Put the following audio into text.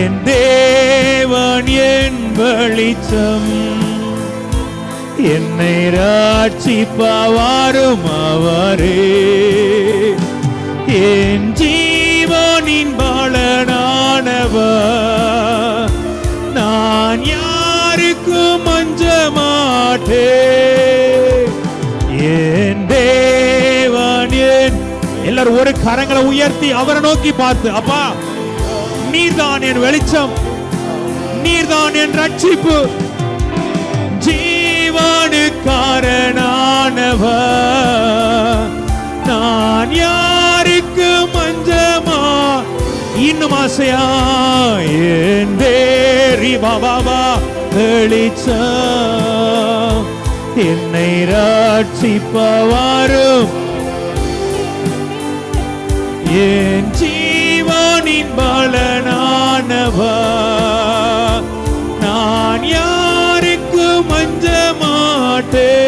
என் தேவன் என் வெளிச்சம், என்னை ரட்சிப்பவரும் அவரே. என் ஜீவனின் பலனானவர், நான் யாருக்கும் அஞ்ச மாட்டேன். என் தேவன் எல்லாரும் ஒரு கரங்களை உயர்த்தி அவரை நோக்கி பார்த்து, அப்பா நீர்தான் என் வெளிச்சம், நீர்தான் என் ரட்சிப்பு, ஜீவனுக்காரனானவர், நான் யாருக்கு மஞ்சமா. இன்னும் ஆசையா என் தேரி பாபா வெளிச்சம், என்னை ரட்சிப்பவரும் என் ஜீவனின் பலனானவர், நான் யாருக்கு மஞ்ச மாட்டேன்.